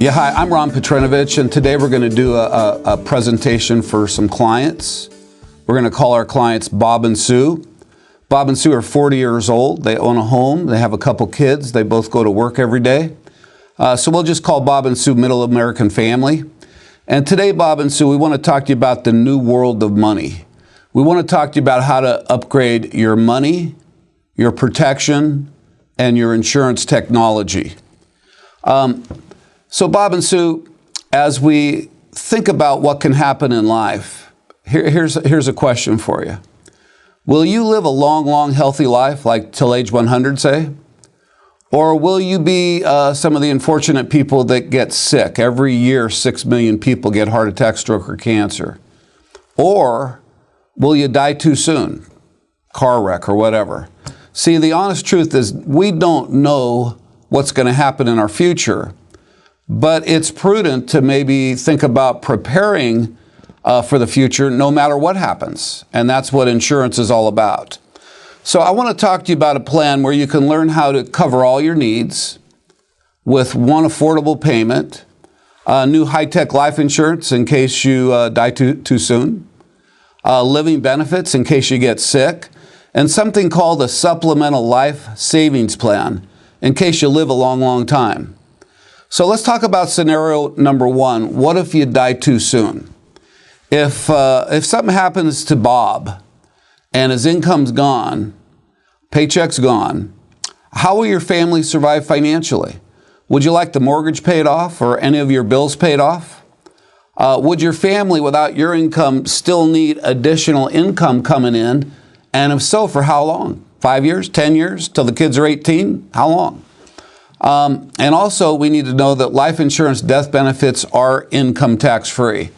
Yeah, hi, I'm Ron Petrinovich, and today we're going to do a presentation for some clients. We're going to call our clients Bob and Sue. Bob and Sue are 40 years old. They own a home. They have a couple kids. They both go to work every day. So we'll just call Bob and Sue Middle American Family. And today, Bob and Sue, we want to talk to you about the new world of money. We want to talk to you about how to upgrade your money, your protection, and your insurance technology. So Bob and Sue, as we think about what can happen in life, here's a question for you. Will you live a long, healthy life, like till age 100, say? Or will you be some of the unfortunate people that get sick? Every year, 6 million people get heart attack, stroke, or cancer. Or will you die too soon? Car wreck or whatever. See, the honest truth is we don't know what's going to happen in our future. But it's prudent to maybe think about preparing for the future no matter what happens. And that's what insurance is all about. So I want to talk to you about a plan where you can learn how to cover all your needs with one affordable payment, new high-tech life insurance in case you die too soon, living benefits in case you get sick, and something called a supplemental life savings plan in case you live a long time. So let's talk about scenario number one. What if you die too soon? If something happens to Bob and his income's gone, paycheck's gone, how will your family survive financially? Would you like the mortgage paid off or any of your bills paid off? Would your family without your income still need additional income coming in? And if so, for how long? 5 years, 10 years, till the kids are 18? How long? And also, we need to know that life insurance death benefits are income tax free.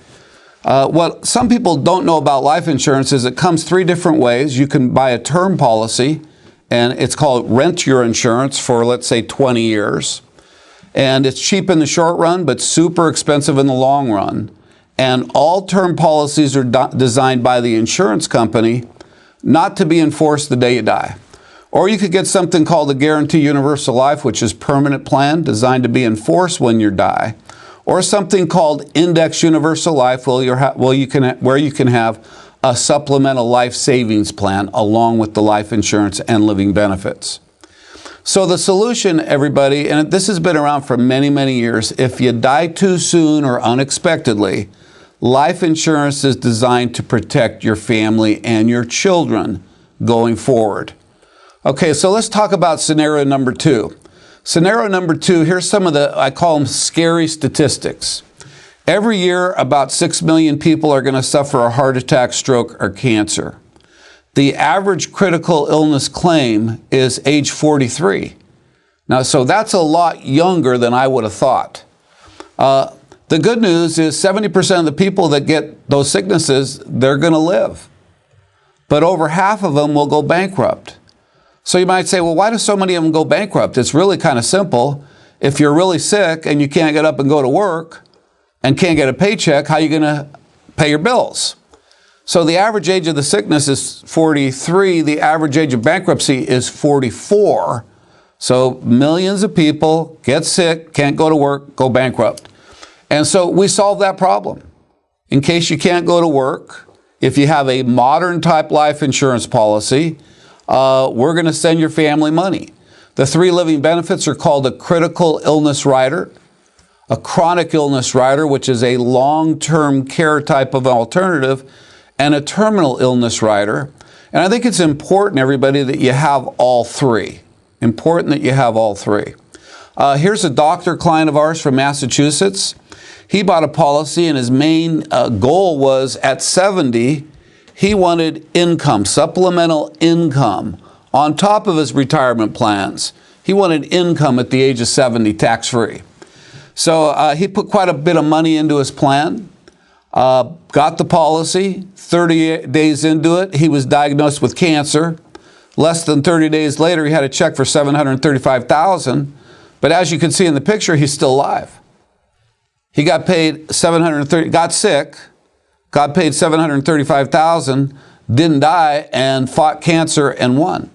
What some people don't know about life insurance is it comes three different ways. You can buy a term policy, and it's called rent your insurance for, let's say, 20 years. And it's cheap in the short run, but super expensive in the long run. And all term policies are designed by the insurance company not to be enforced the day you die. Or you could get something called a Guarantee Universal Life, which is permanent plan designed to be enforced when you die. Or something called Index Universal Life, where you can have a supplemental life savings plan along with the life insurance and living benefits. So the solution, everybody, and this has been around for many years, if you die too soon or unexpectedly, life insurance is designed to protect your family and your children going forward. Okay, so let's talk about scenario number two. Scenario number two, here's some of the, I call them scary statistics. Every year, about 6 million people are going to suffer a heart attack, stroke, or cancer. The average critical illness claim is age 43. Now, so that's a lot younger than I would have thought. The good news is 70% of the people that get those sicknesses, they're going to live. But over half of them will go bankrupt. So you might say, well, why do so many of them go bankrupt? It's really kind of simple. If you're really sick and you can't get up and go to work and can't get a paycheck, how are you going to pay your bills? So the average age of the sickness is 43. The average age of bankruptcy is 44. So millions of people get sick, can't go to work, go bankrupt. And so we solve that problem. In case you can't go to work, if you have a modern type life insurance policy, we're going to send your family money. The three living benefits are called a critical illness rider, a chronic illness rider, which is a long-term care type of alternative, and a terminal illness rider. And I think it's important, everybody, that you have all three. Important that you have all three. Here's a doctor client of ours from Massachusetts. He bought a policy, and his main goal was at 70, he wanted income, supplemental income, on top of his retirement plans. He wanted income at the age of 70, tax-free. So he put quite a bit of money into his plan, got the policy. 30 days into it, he was diagnosed with cancer. Less than 30 days later, he had a check for $735,000. But as you can see in the picture, he's still alive. He got paid got sick, got paid $735,000, didn't die, and fought cancer and won.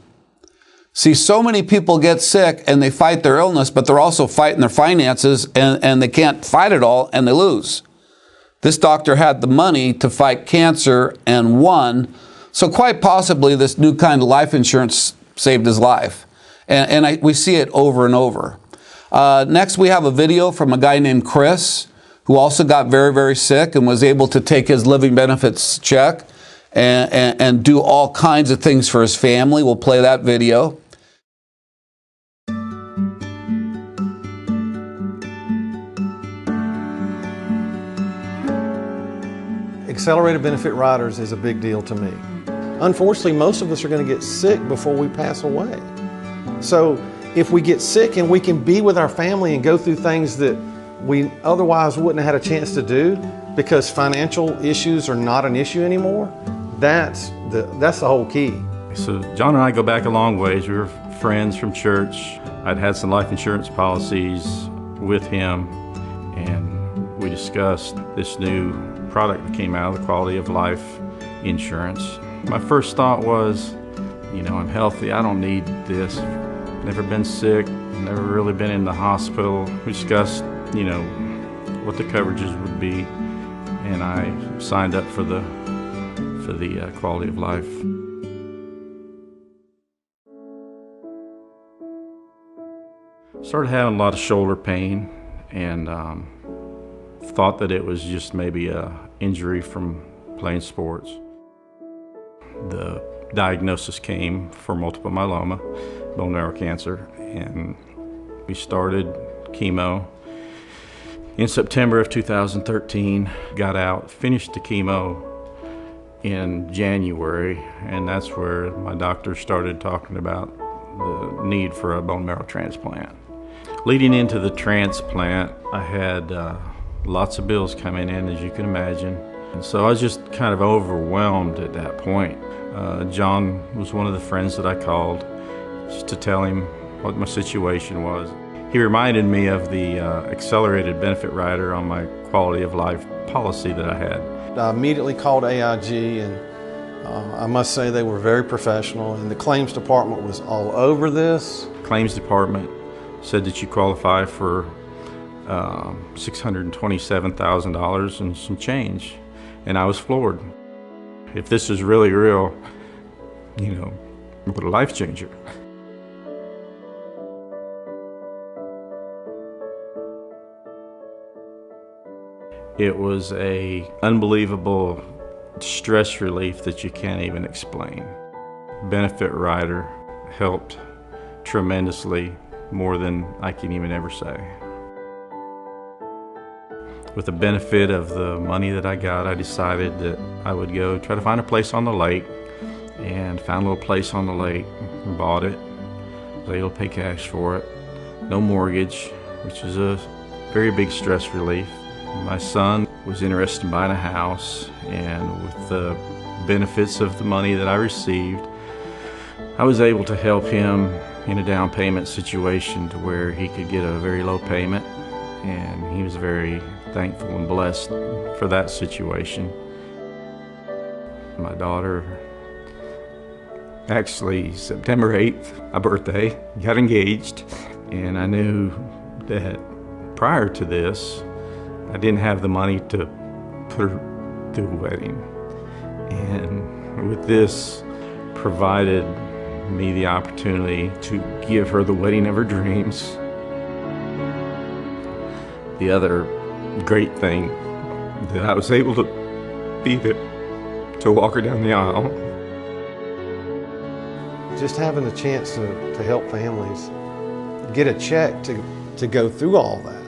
See, so many people get sick and they fight their illness, but they're also fighting their finances, and they can't fight it all and they lose. This doctor had the money to fight cancer and won. So quite possibly this new kind of life insurance saved his life. And we see it over and over. Next, we have a video from a guy named Chris, who also got very, very sick and was able to take his living benefits check and do all kinds of things for his family. We'll play that video. Accelerated benefit riders is a big deal to me. Unfortunately, most of us are going to get sick before we pass away. So if we get sick and we can be with our family and go through things that we otherwise wouldn't have had a chance to do because financial issues are not an issue anymore, that's the whole key. So John and I go back a long ways. We were friends from church. I'd had some life insurance policies with him, and we discussed this new product that came out, the Quality of Life insurance. My first thought was, you know, I'm healthy, I don't need this. Never been sick, never really been in the hospital. We discussed, you know, what the coverages would be, and I signed up for the Quality of Life. Started having a lot of shoulder pain, and thought that it was just maybe a injury from playing sports. The diagnosis came for multiple myeloma, bone marrow cancer, and we started chemo in September of 2013, got out, finished the chemo in January, and that's where my doctor started talking about the need for a bone marrow transplant. Leading into the transplant, I had lots of bills coming in, as you can imagine. And so I was just kind of overwhelmed at that point. John was one of the friends that I called just to tell him what my situation was. He reminded me of the accelerated benefit rider on my Quality of Life policy that I had. I immediately called AIG, and I must say they were very professional, and the claims department was all over this. Claims department said that you qualify for $627,000 and some change, and I was floored. If this is really real, you know, what a life changer. It was an unbelievable stress relief that you can't even explain. Benefit rider helped tremendously, more than I can even ever say. With the benefit of the money that I got, I decided that I would go try to find a place on the lake, and found a little place on the lake and bought it. Was able to pay cash for it. No mortgage, which is a very big stress relief. My son was interested in buying a house, and with the benefits of the money that I received, I was able to help him in a down payment situation to where he could get a very low payment, and he was very thankful and blessed for that situation. My daughter, actually September 8th, my birthday, got engaged, and I knew that prior to this, I didn't have the money to put her through a wedding. And with this, provided me the opportunity to give her the wedding of her dreams. The other great thing that I was able to be there to walk her down the aisle. Just having the chance to help families get a check to go through all that.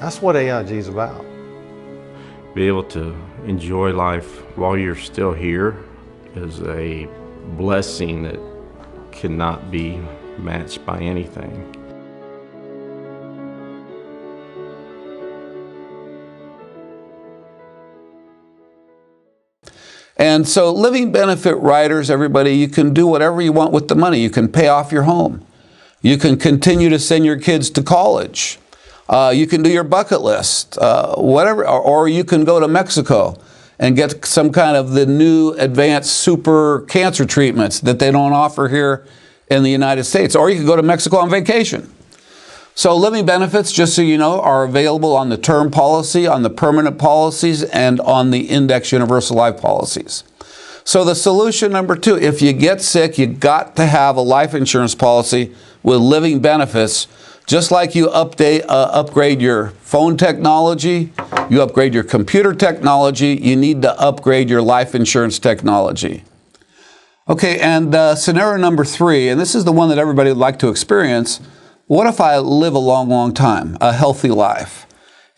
That's what AIG is about. Be able to enjoy life while you're still here is a blessing that cannot be matched by anything. And so living benefit riders, everybody, you can do whatever you want with the money. You can pay off your home. You can continue to send your kids to college. You can do your bucket list, whatever, or you can go to Mexico and get some kind of the new advanced super cancer treatments that they don't offer here in the United States, or you could go to Mexico on vacation. So living benefits, just so you know, are available on the term policy, on the permanent policies, and on the index universal life policies. So the solution number 2, if you get sick, you got to have a life insurance policy with living benefits. Just like you upgrade your phone technology, you upgrade your computer technology, you need to upgrade your life insurance technology. Okay, and scenario number 3, and this is the one that everybody would like to experience. What if I live a long, long time, a healthy life?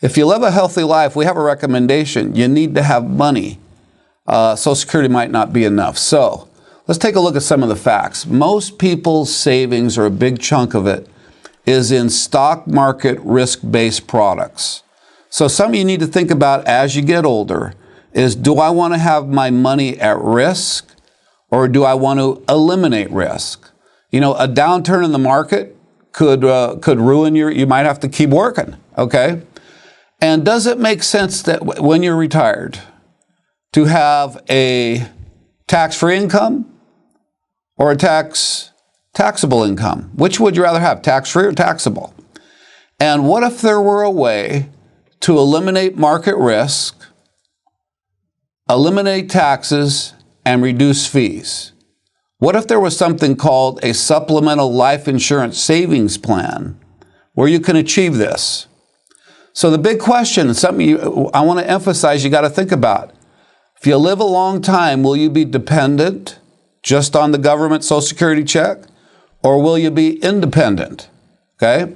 If you live a healthy life, we have a recommendation. You need to have money. Social Security might not be enough. So let's take a look at some of the facts. Most people's savings, or a big chunk of it, is in stock market risk-based products. So something you need to think about as you get older is, do I want to have my money at risk, or do I want to eliminate risk? You know, a downturn in the market could ruin you might have to keep working, okay? And does it make sense that when you're retired to have a tax-free income or a taxable income? Which would you rather have, tax-free or taxable? And what if there were a way to eliminate market risk, eliminate taxes, and reduce fees? What if there was something called a supplemental life insurance savings plan where you can achieve this? So the big question, something I want to emphasize you got to think about. If you live a long time, will you be dependent just on the government Social Security check, or will you be independent? Okay?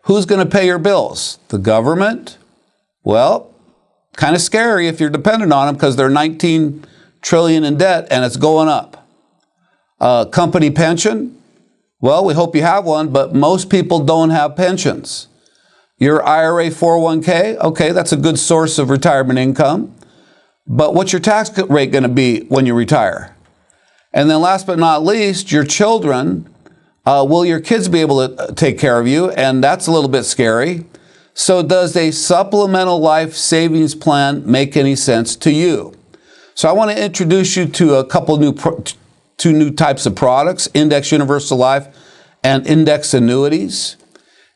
Who's going to pay your bills? The government? Well, kind of scary if you're dependent on them, because they're $19 trillion in debt and it's going up. Company pension? Well, we hope you have one, but most people don't have pensions. Your IRA 401k? Okay, that's a good source of retirement income. But what's your tax rate going to be when you retire? And then last but not least, your children. Will your kids be able to take care of you? And that's a little bit scary. So does a supplemental life savings plan make any sense to you? So I want to introduce you to a couple two new types of products, index universal life and index annuities.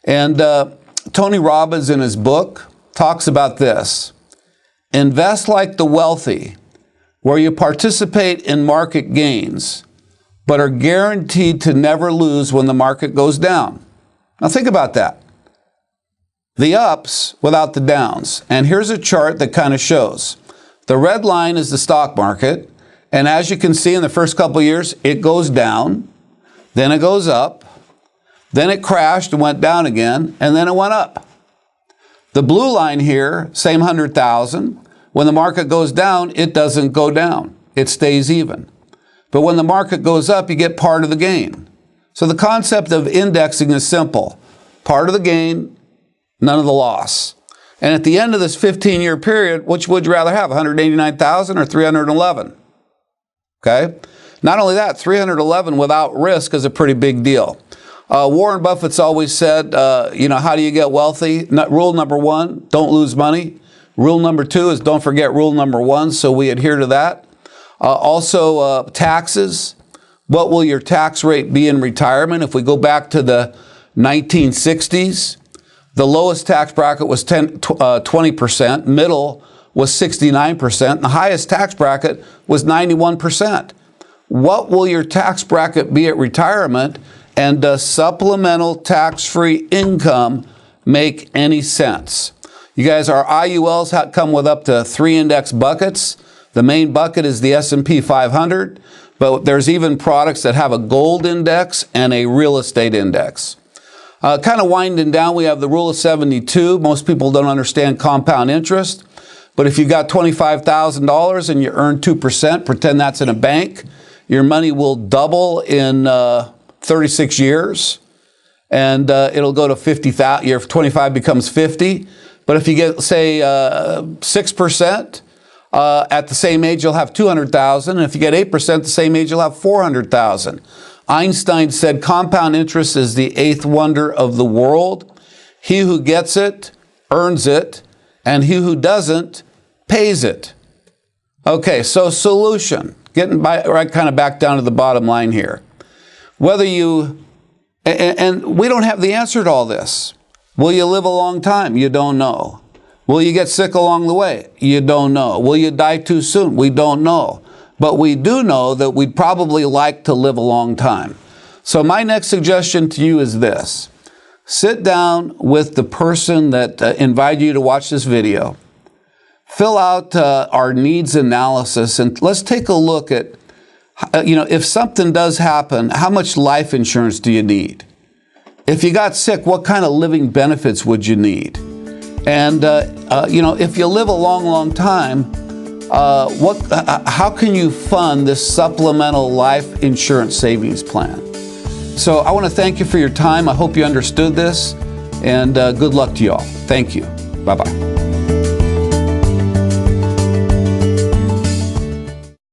And Tony Robbins in his book talks about this. Invest like the wealthy, where you participate in market gains, but are guaranteed to never lose when the market goes down. Now think about that. The ups without the downs. And here's a chart that kind of shows. The red line is the stock market. And as you can see, in the first couple of years, it goes down, then it goes up, then it crashed and went down again, and then it went up. The blue line here, same 100,000. When the market goes down, it doesn't go down. It stays even. But when the market goes up, you get part of the gain. So the concept of indexing is simple. Part of the gain, none of the loss. And at the end of this 15-year period, which would you rather have, 189,000 or 311? Okay? Not only that, 311 without risk is a pretty big deal. Warren Buffett's always said, how do you get wealthy? Rule number 1, don't lose money. Rule number 2 is don't forget rule number 1, so we adhere to that. Also, taxes. What will your tax rate be in retirement? If we go back to the 1960s, the lowest tax bracket was 20%, middle was 69%, and the highest tax bracket was 91%. What will your tax bracket be at retirement? And does supplemental tax-free income make any sense? You guys, our IULs come with up to 3 index buckets. The main bucket is the S&P 500, but there's even products that have a gold index and a real estate index. Kind of winding down, we have the rule of 72. Most people don't understand compound interest, but if you've got $25,000 and you earn 2%, pretend that's in a bank, your money will double in 36 years, and it'll go to 50,000. Your 25 becomes 50. But if you get, say, 6%, at the same age, you'll have 200,000. And if you get 8% at the same age, you'll have 400,000. Einstein said compound interest is the 8th wonder of the world. He who gets it earns it, and he who doesn't pays it. Okay, so solution. Getting kind of back down to the bottom line here. Whether you, and we don't have the answer to all this. Will you live a long time? You don't know. Will you get sick along the way? You don't know. Will you die too soon? We don't know. But we do know that we'd probably like to live a long time. So my next suggestion to you is this. Sit down with the person that invited you to watch this video. Fill out our needs analysis, and let's take a look at, if something does happen, how much life insurance do you need? If you got sick, what kind of living benefits would you need? And, if you live a long, long time, how can you fund this supplemental life insurance savings plan? So I want to thank you for your time. I hope you understood this, and good luck to you all. Thank you. Bye-bye.